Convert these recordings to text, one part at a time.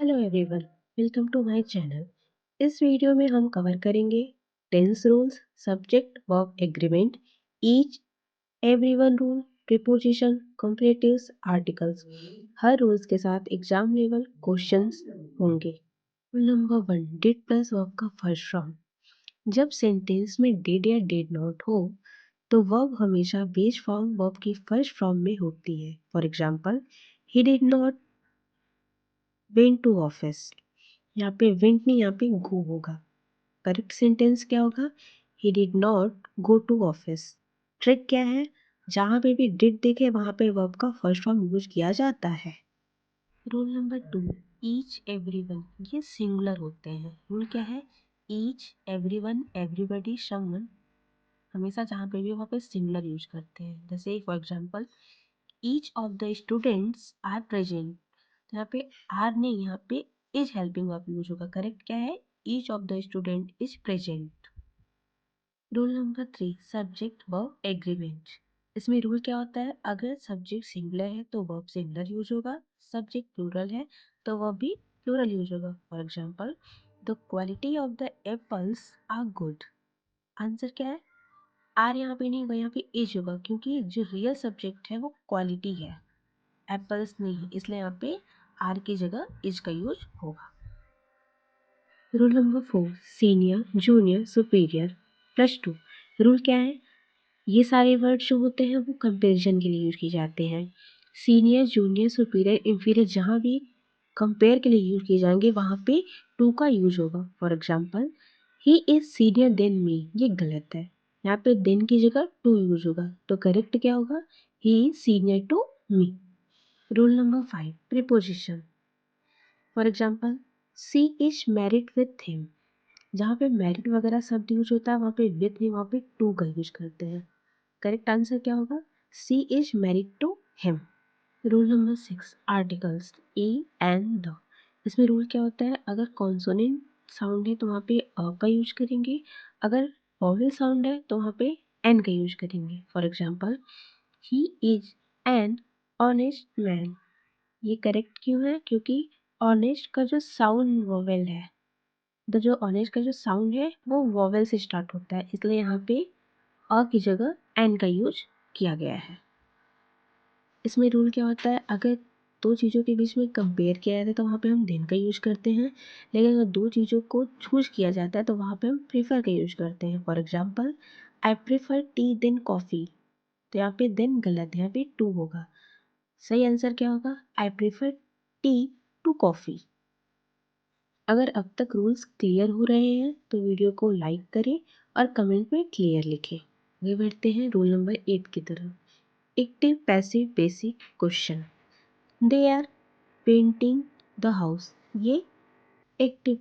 Hello everyone, welcome to my channel. इस video में हम कवर करेंगे tense rules, subject verb agreement, each everyone rule, preposition, comparatives, articles. हर rules के साथ एग्जाम लेवल क्वेश्चंस होंगे। Rule number 1, did plus verb का first form. जब सेंटेंस में डिड या डिड नॉट हो तो वर्ब हमेशा बेस फॉर्म वर्ब की फर्स्ट फॉर्म में होती है। For example, he did not went to office. यहाँ पे वेंट नहीं, यहाँ पे गो होगा। करेक्ट सेंटेंस क्या होगा? He did not go to office. Trick क्या है? जहाँ पे भी डिड दिखे वहाँ पे वर्ब का फर्स्ट फॉर्म यूज किया जाता है। रूल नंबर 2, ईच एवरीवन, ये सिंगुलर होते हैं। रूल क्या है? ईच, एवरीवन, एवरीबडी, समवन, हमेशा जहाँ पे भी वहाँ पे सिंगुलर यूज करते हैं। जैसे for example, each of the students are present. यहाँ पे आर नहीं, यहाँ पे इज हेल्पिंग वर्ब यूज होगा। करेक्ट क्या है? Each of the student is present. Rule number 3, subject verb agreement. इसमें रूल क्या होता है? अगर सब्जेक्ट सिंगुलर है तो वर्ब सिंगुलर यूज होगा, सब्जेक्ट प्लूरल है तो वर्ब भी प्लूरल यूज होगा। For example, the quality of the apples are good. Answer क्या है? आर यहाँ पे नहीं होगा, यहाँ पे इज होगा, क्योंकि जो रियल सब्जेक्ट है वो क्वालिटी है, एप्पल्स नहीं है, इसलिए यहाँ पे आर की जगह इज का यूज होगा। Rule number 4, senior, junior, superior, plus two. Rule क्या है? ये सारे वर्ड जो होते हैं वो कंपैरिजन के लिए यूज किए जाते हैं। सीनियर, जूनियर, सुपीरियर, इंफीरियर जहाँ भी कंपेयर के लिए यूज किए जाएंगे वहाँ पे टू का यूज होगा। For example, he is senior than me, ये गलत है, यहाँ पे देन की जगह टू यूज होगा, तो करेक्ट क्या होगा? He is senior to me. Rule number 5, preposition. For example, she is married with him. जहाँ पे मैरिड वगैरह शब्द यूज होता है वहाँ पे विथ नहीं, वहाँ पे टू का यूज करते हैं। करेक्ट आंसर क्या होगा? She is married to him. Rule number 6, articles, a and the. इसमें रूल क्या होता है? अगर कॉन्सोनेंट साउंड है तो वहाँ पे अ का यूज करेंगे, अगर वॉवेल साउंड है तो वहाँ पे एन का यूज करेंगे। For example, he is an honest man. ये करेक्ट क्यों है? क्योंकि ऑनेस्ट का जो साउंड वॉवेल है, तो जो ऑनेस्ट का जो साउंड है वो वॉवेल से स्टार्ट होता है, इसलिए यहाँ पे अ की जगह एन का यूज किया गया है। इसमें रूल क्या होता है? अगर दो चीज़ों के बीच में कंपेयर किया जाता है तो वहाँ पे हम देन का यूज करते हैं, लेकिन अगर दो चीज़ों को चूज किया जाता है तो वहाँ पे हम प्रीफर का यूज करते हैं। For example, I prefer tea than coffee, तो यहाँ पे देन गलत है, यहाँ पे टू होगा। सही आंसर क्या होगा? I prefer tea to coffee. अगर अब तक रूल्स क्लियर हो रहे हैं तो वीडियो को लाइक करें और कमेंट में क्लियर लिखें। आगे बढ़ते हैं रूल नंबर 8 की तरफ। Active, passive, basic question. They are painting the house, ये एक्टिव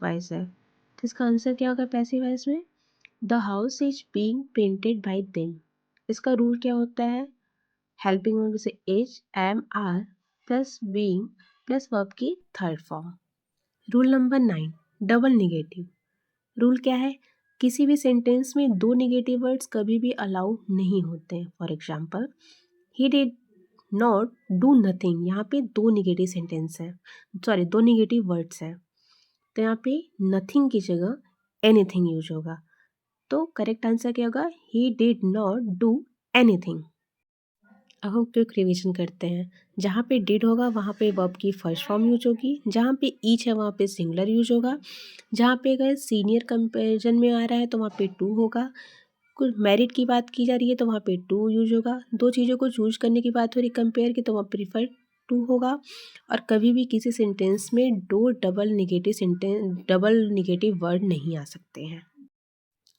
वॉइस है, तो इसका आंसर क्या होगा पैसिव वॉइस में? The house is being painted by them. इसका रूल क्या होता है? हेल्पिंग वर्ब से is, am, are plus being plus verb की third form. Rule number 9, double negative. Rule क्या है? किसी भी सेंटेंस में दो निगेटिव वर्ड्स कभी भी अलाउ नहीं होते हैं। For example, he did not do nothing, यहाँ पे दो निगेटिव सेंटेंस है, सॉरी दो निगेटिव वर्ड्स हैं, तो यहाँ पे नथिंग की जगह एनीथिंग यूज होगा, तो करेक्ट आंसर क्या होगा? He did not do anything. अब हम क्विक रिवीजन करते हैं। जहाँ पे डिड होगा वहाँ पे वर्ब की फर्स्ट फॉर्म यूज होगी, जहाँ पे ईच है वहाँ पे सिंगुलर यूज होगा, जहाँ पे अगर सीनियर कंपेरिजन में आ रहा है तो वहाँ पे टू होगा, कुछ मैरिड की बात की जा रही है तो वहाँ पे टू यूज होगा, दो चीज़ों को चूज करने की बात हो रही कंपेयर की तो वहाँ प्रीफर टू होगा, और कभी भी किसी सेंटेंस में दो डबल निगेटिव वर्ड नहीं आ सकते हैं।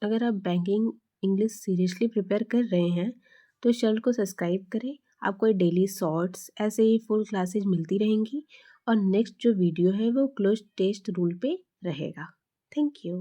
अगर आप बैंकिंग इंग्लिश सीरियसली प्रिपेयर कर रहे हैं तो इस चैनल को सब्सक्राइब करें। आपको डेली शॉर्ट्स ऐसे ही फुल क्लासेज मिलती रहेंगी, और नेक्स्ट जो वीडियो है वो क्लोज टेस्ट रूल पे रहेगा। Thank you.